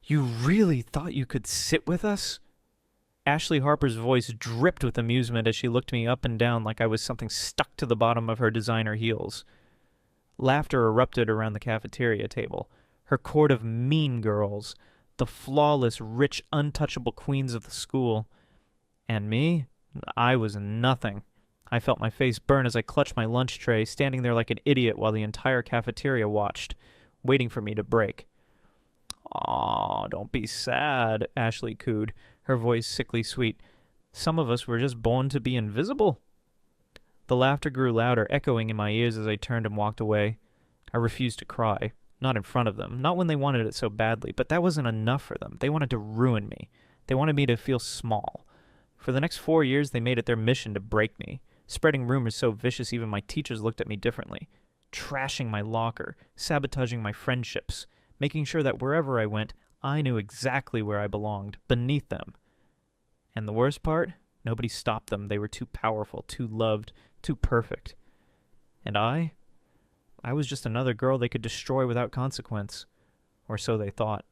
You really thought you could sit with us? Ashley Harper's voice dripped with amusement as she looked me up and down like I was something stuck to the bottom of her designer heels. Laughter erupted around the cafeteria table. Her court of mean girls, the flawless, rich, untouchable queens of the school. And me? I was nothing. I felt my face burn as I clutched my lunch tray, standing there like an idiot while the entire cafeteria watched, waiting for me to break. Aw, don't be sad, Ashley cooed, her voice sickly sweet. Some of us were just born to be invisible. The laughter grew louder, echoing in my ears as I turned and walked away. I refused to cry. Not in front of them, not when they wanted it so badly, but that wasn't enough for them. They wanted to ruin me. They wanted me to feel small. For the next 4 years, they made it their mission to break me, spreading rumors so vicious even my teachers looked at me differently, trashing my locker, sabotaging my friendships, making sure that wherever I went, I knew exactly where I belonged, beneath them. And the worst part? Nobody stopped them. They were too powerful, too loved, too perfect. And I was just another girl they could destroy without consequence. Or so they thought.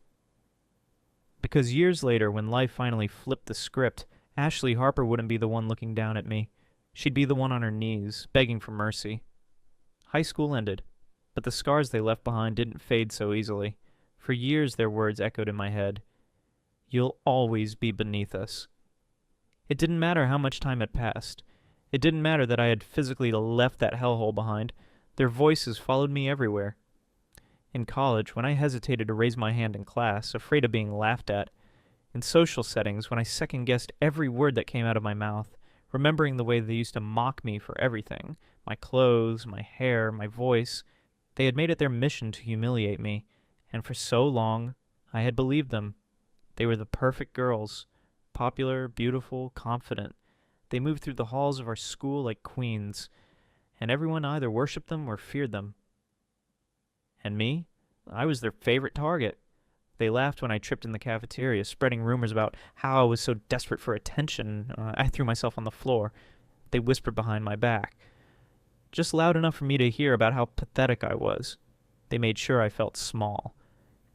Because years later, when life finally flipped the script, Ashley Harper wouldn't be the one looking down at me. She'd be the one on her knees, begging for mercy. High school ended, but the scars they left behind didn't fade so easily. For years their words echoed in my head. You'll always be beneath us. It didn't matter how much time had passed. It didn't matter that I had physically left that hellhole behind. Their voices followed me everywhere. In college, when I hesitated to raise my hand in class, afraid of being laughed at. In social settings, when I second-guessed every word that came out of my mouth, remembering the way they used to mock me for everything, my clothes, my hair, my voice. They had made it their mission to humiliate me, and for so long, I had believed them. They were the perfect girls, popular, beautiful, confident. They moved through the halls of our school like queens, and everyone either worshipped them or feared them. And me? I was their favorite target. They laughed when I tripped in the cafeteria, spreading rumors about how I was so desperate for attention. I threw myself on the floor. They whispered behind my back. Just loud enough for me to hear about how pathetic I was. They made sure I felt small.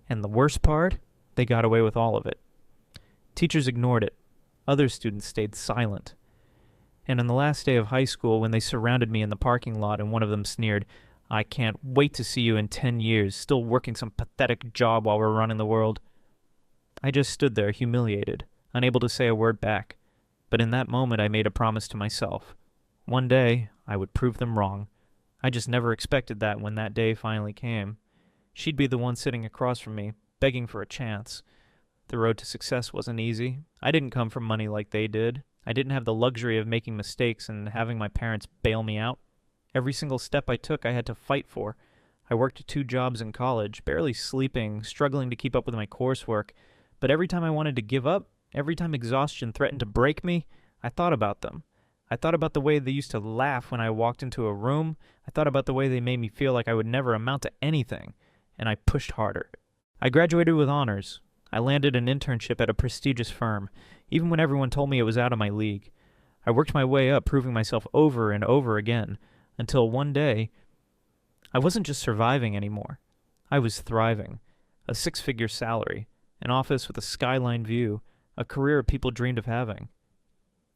And the worst part? They got away with all of it. Teachers ignored it. Other students stayed silent. And on the last day of high school, when they surrounded me in the parking lot and one of them sneered, I can't wait to see you in 10 years, still working some pathetic job while we're running the world. I just stood there, humiliated, unable to say a word back. But in that moment, I made a promise to myself. One day, I would prove them wrong. I just never expected that when that day finally came. She'd be the one sitting across from me, begging for a chance. The road to success wasn't easy. I didn't come from money like they did. I didn't have the luxury of making mistakes and having my parents bail me out. Every single step I took, I had to fight for. I worked 2 jobs in college, barely sleeping, struggling to keep up with my coursework. But every time I wanted to give up, every time exhaustion threatened to break me, I thought about them. I thought about the way they used to laugh when I walked into a room. I thought about the way they made me feel like I would never amount to anything. And I pushed harder. I graduated with honors. I landed an internship at a prestigious firm, even when everyone told me it was out of my league. I worked my way up, proving myself over and over again. Until one day, I wasn't just surviving anymore. I was thriving. A 6-figure salary, an office with a skyline view, a career people dreamed of having.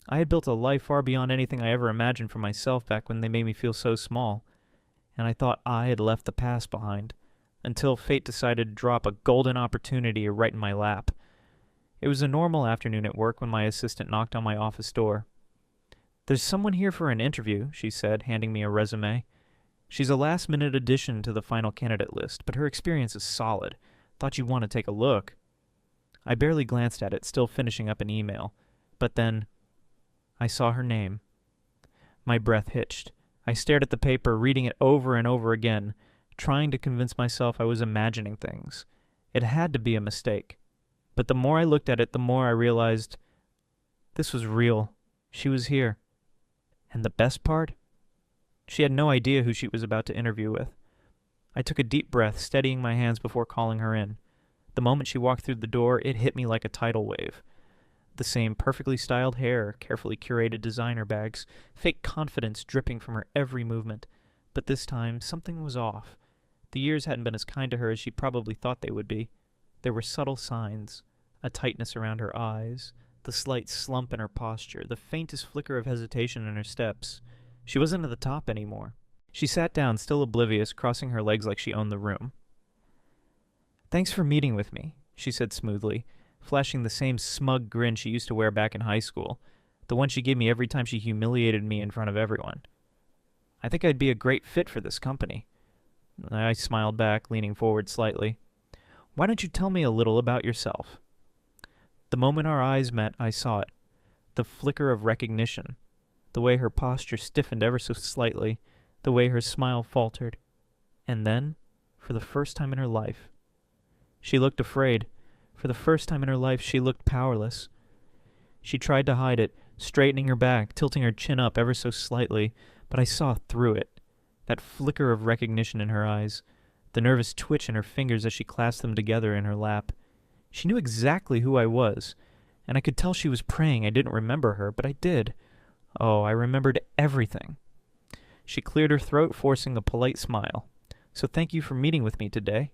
I had built a life far beyond anything I ever imagined for myself back when they made me feel so small. And I thought I had left the past behind, until fate decided to drop a golden opportunity right in my lap. It was a normal afternoon at work when my assistant knocked on my office door. There's someone here for an interview, she said, handing me a resume. She's a last-minute addition to the final candidate list, but her experience is solid. Thought you'd want to take a look. I barely glanced at it, still finishing up an email. But then, I saw her name. My breath hitched. I stared at the paper, reading it over and over again, trying to convince myself I was imagining things. It had to be a mistake. But the more I looked at it, the more I realized this was real. She was here. And the best part? She had no idea who she was about to interview with. I took a deep breath, steadying my hands before calling her in. The moment she walked through the door, it hit me like a tidal wave. The same perfectly styled hair, carefully curated designer bags, fake confidence dripping from her every movement. But this time, something was off. The years hadn't been as kind to her as she probably thought they would be. There were subtle signs, a tightness around her eyes, the slight slump in her posture, the faintest flicker of hesitation in her steps. She wasn't at the top anymore. She sat down, still oblivious, crossing her legs like she owned the room. "Thanks for meeting with me," she said smoothly, flashing the same smug grin she used to wear back in high school, the one she gave me every time she humiliated me in front of everyone. "I think I'd be a great fit for this company." I smiled back, leaning forward slightly. "Why don't you tell me a little about yourself?" The moment our eyes met, I saw it. The flicker of recognition. The way her posture stiffened ever so slightly. The way her smile faltered. And then, for the first time in her life, she looked afraid. For the first time in her life, she looked powerless. She tried to hide it, straightening her back, tilting her chin up ever so slightly, but I saw through it. That flicker of recognition in her eyes, the nervous twitch in her fingers as she clasped them together in her lap. She knew exactly who I was, and I could tell she was praying I didn't remember her, but I did. Oh, I remembered everything. She cleared her throat, forcing a polite smile. "So thank you for meeting with me today."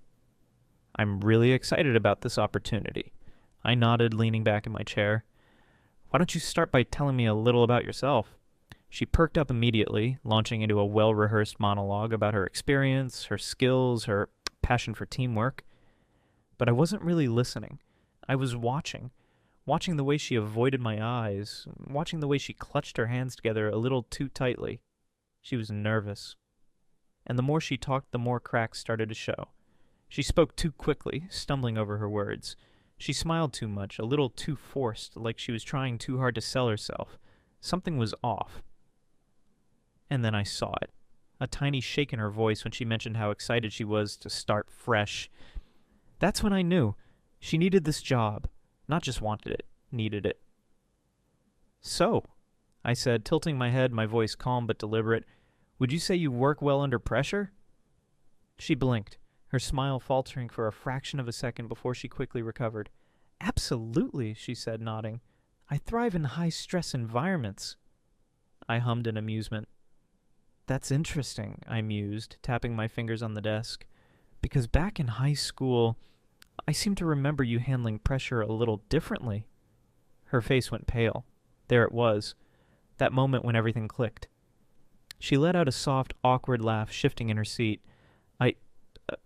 "I'm really excited about this opportunity." I nodded, leaning back in my chair. "Why don't you start by telling me a little about yourself?" She perked up immediately, launching into a well-rehearsed monologue about her experience, her skills, her passion for teamwork. But I wasn't really listening. I was watching the way she avoided my eyes, watching the way she clutched her hands together a little too tightly. She was nervous. And the more she talked, the more cracks started to show. She spoke too quickly, stumbling over her words. She smiled too much, a little too forced, like she was trying too hard to sell herself. Something was off. And then I saw it. A tiny shake in her voice when she mentioned how excited she was to start fresh. That's when I knew. She needed this job. Not just wanted it, needed it. "So," I said, tilting my head, my voice calm but deliberate, "would you say you work well under pressure?" She blinked, her smile faltering for a fraction of a second before she quickly recovered. "Absolutely," she said, nodding. "I thrive in high-stress environments." I hummed in amusement. "That's interesting," I mused, tapping my fingers on the desk. "Because back in high school, I seem to remember you handling pressure a little differently." Her face went pale. There it was. That moment when everything clicked. She let out a soft, awkward laugh, shifting in her seat.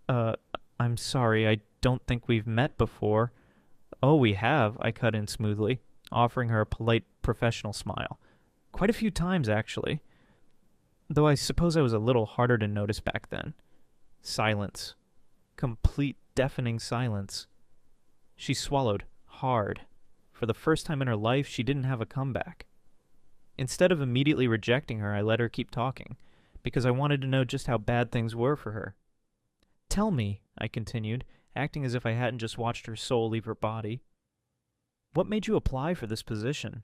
I'm sorry, I don't think we've met before." "Oh, we have," I cut in smoothly, offering her a polite, professional smile. "Quite a few times, actually. Though I suppose I was a little harder to notice back then." Silence. Complete, deafening silence. She swallowed, hard. For the first time in her life, she didn't have a comeback. Instead of immediately rejecting her, I let her keep talking, because I wanted to know just how bad things were for her. "Tell me," I continued, acting as if I hadn't just watched her soul leave her body. "What made you apply for this position?"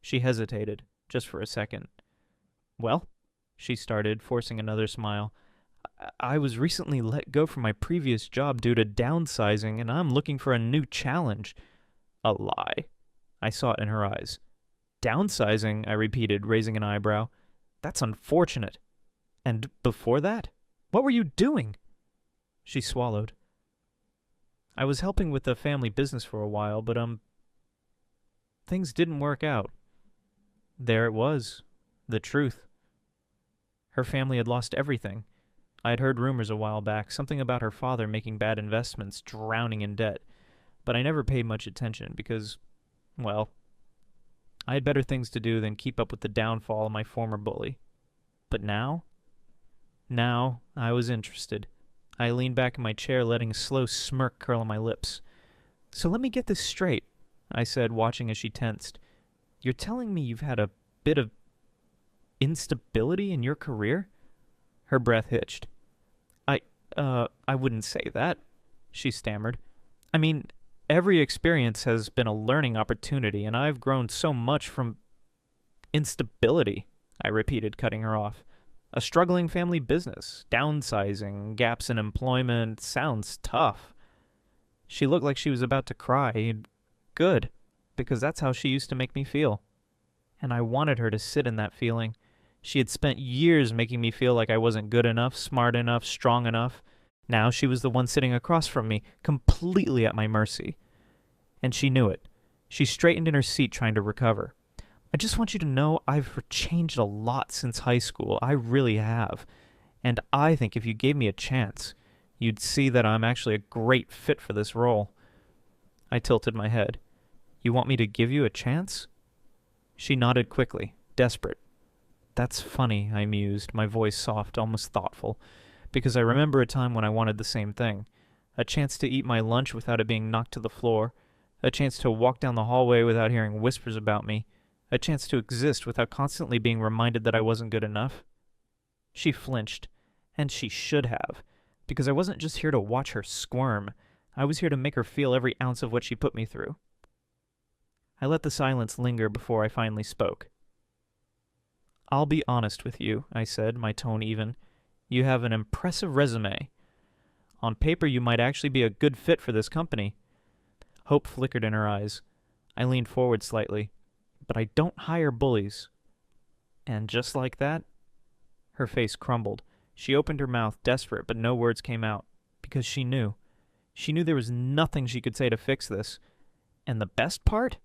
She hesitated, just for a second. "Well," she started, forcing another smile, I was recently let go from my previous job due to downsizing, and I'm looking for a new challenge." A lie. I saw it in her eyes. "Downsizing," I repeated, raising an eyebrow. "That's unfortunate. And before that? What were you doing?" She swallowed. "I was helping with the family business for a while, but, things didn't work out." There it was. The truth. Her family had lost everything. I had heard rumors a while back, something about her father making bad investments, drowning in debt, but I never paid much attention because, well, I had better things to do than keep up with the downfall of my former bully. But now I was interested. I leaned back in my chair, letting a slow smirk curl on my lips. "So let me get this straight," I said, watching as she tensed. "You're telling me you've had a bit of instability in your career?" Her breath hitched. I wouldn't say that," she stammered. "I mean, every experience has been a learning opportunity, and I've grown so much from instability," I repeated, cutting her off. "A struggling family business, downsizing, gaps in employment, sounds tough." She looked like she was about to cry. Good, because that's how she used to make me feel. And I wanted her to sit in that feeling. She had spent years making me feel like I wasn't good enough, smart enough, strong enough. Now she was the one sitting across from me, completely at my mercy. And she knew it. She straightened in her seat, trying to recover. I just want you to know I've changed a lot since high school. I really have. And I think if you gave me a chance, you'd see that I'm actually a great fit for this role. I tilted my head. You want me to give you a chance? She nodded quickly, desperate. That's funny, I mused, my voice soft, almost thoughtful, because I remember a time when I wanted the same thing. A chance to eat my lunch without it being knocked to the floor. A chance to walk down the hallway without hearing whispers about me. A chance to exist without constantly being reminded that I wasn't good enough. She flinched, and she should have, because I wasn't just here to watch her squirm. I was here to make her feel every ounce of what she put me through. I let the silence linger before I finally spoke. I'll be honest with you, I said, my tone even. You have an impressive resume. On paper, you might actually be a good fit for this company. Hope flickered in her eyes. I leaned forward slightly. But I don't hire bullies. And just like that, her face crumbled. She opened her mouth, desperate, but no words came out. Because she knew. She knew there was nothing she could say to fix this. And the best part?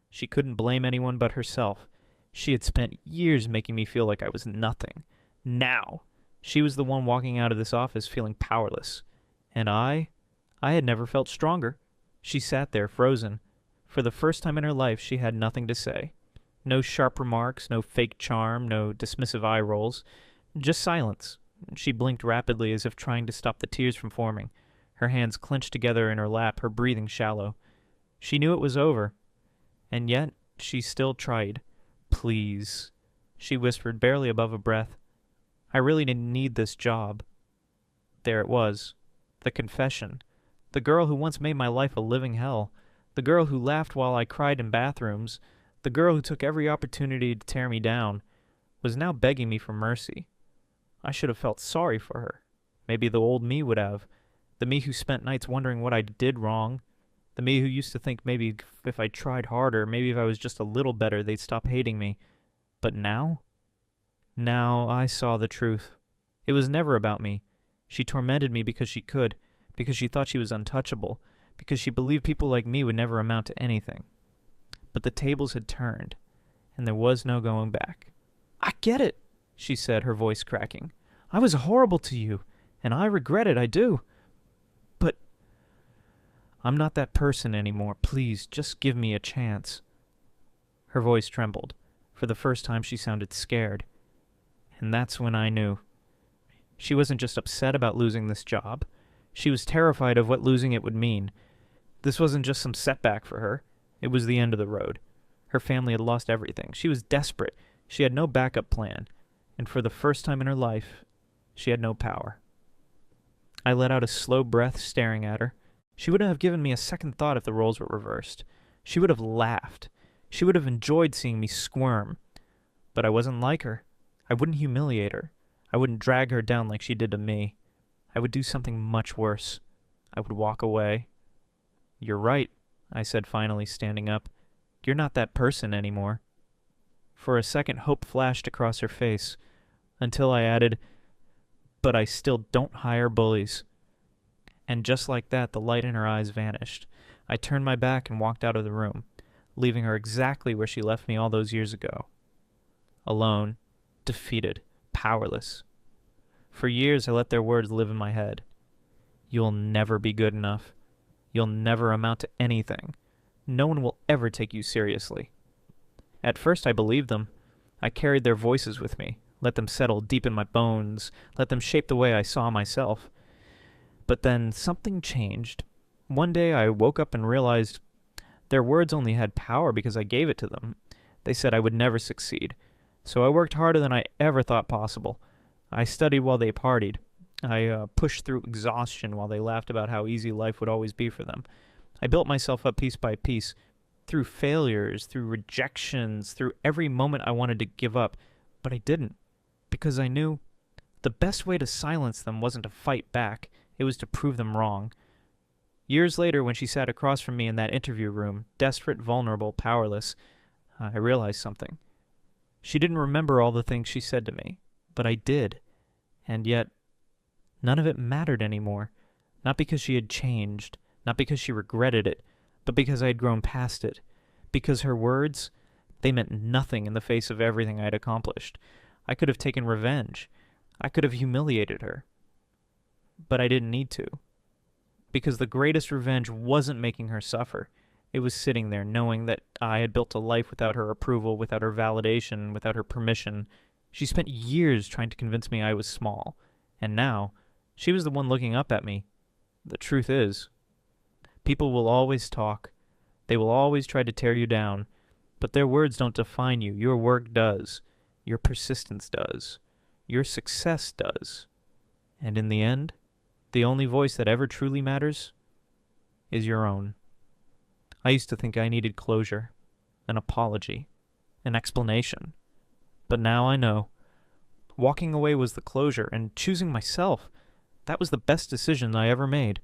She couldn't blame anyone but herself. She had spent years making me feel like I was nothing. Now, she was the one walking out of this office feeling powerless. And I had never felt stronger. She sat there, frozen. For the first time in her life, she had nothing to say. No sharp remarks, no fake charm, no dismissive eye rolls. Just silence. She blinked rapidly as if trying to stop the tears from forming. Her hands clenched together in her lap, her breathing shallow. She knew it was over. And yet, she still tried. Please, she whispered, barely above a breath. I really didn't need this job. There it was. The confession. The girl who once made my life a living hell. The girl who laughed while I cried in bathrooms. The girl who took every opportunity to tear me down. Was now begging me for mercy. I should have felt sorry for her. Maybe the old me would have. The me who spent nights wondering what I did wrong. The me who used to think maybe if I tried harder, maybe if I was just a little better, they'd stop hating me. But now? Now I saw the truth. It was never about me. She tormented me because she could, because she thought she was untouchable, because she believed people like me would never amount to anything. But the tables had turned, and there was no going back. I get it, she said, her voice cracking. I was horrible to you, and I regret it, I do. But I'm not that person anymore. Please, just give me a chance. Her voice trembled. For the first time, she sounded scared. And that's when I knew. She wasn't just upset about losing this job. She was terrified of what losing it would mean. This wasn't just some setback for her. It was the end of the road. Her family had lost everything. She was desperate. She had no backup plan. And for the first time in her life, she had no power. I let out a slow breath, staring at her. She wouldn't have given me a second thought if the roles were reversed. She would have laughed. She would have enjoyed seeing me squirm. But I wasn't like her. I wouldn't humiliate her. I wouldn't drag her down like she did to me. I would do something much worse. I would walk away. You're right, I said, finally standing up. You're not that person anymore. For a second, hope flashed across her face, until I added, but I still don't hire bullies. And just like that, the light in her eyes vanished. I turned my back and walked out of the room, leaving her exactly where she left me all those years ago. Alone, defeated, powerless. For years, I let their words live in my head. You'll never be good enough. You'll never amount to anything. No one will ever take you seriously. At first, I believed them. I carried their voices with me, let them settle deep in my bones, let them shape the way I saw myself. But then something changed. One day, I woke up and realized their words only had power because I gave it to them. They said I would never succeed. So I worked harder than I ever thought possible. I studied while they partied. I pushed through exhaustion while they laughed about how easy life would always be for them. I built myself up piece by piece, through failures, through rejections, through every moment I wanted to give up. But I didn't, because I knew the best way to silence them wasn't to fight back. It was to prove them wrong. Years later, when she sat across from me in that interview room, desperate, vulnerable, powerless, I realized something. She didn't remember all the things she said to me, but I did. And yet, None of it mattered anymore. Not because she had changed, not because she regretted it, but because I had grown past it. Because her words, they meant nothing in the face of everything I had accomplished. I could have taken revenge. I could have humiliated her. But I didn't need to. Because the greatest revenge wasn't making her suffer. It was sitting there knowing that I had built a life without her approval, without her validation, without her permission. She spent years trying to convince me I was small. And now, she was the one looking up at me. The truth is, people will always talk. They will always try to tear you down. But their words don't define you. Your work does. Your persistence does. Your success does. And in the end, the only voice that ever truly matters is your own. I used to think I needed closure, an apology, an explanation. But now I know. Walking away was the closure, and choosing myself, that was the best decision I ever made.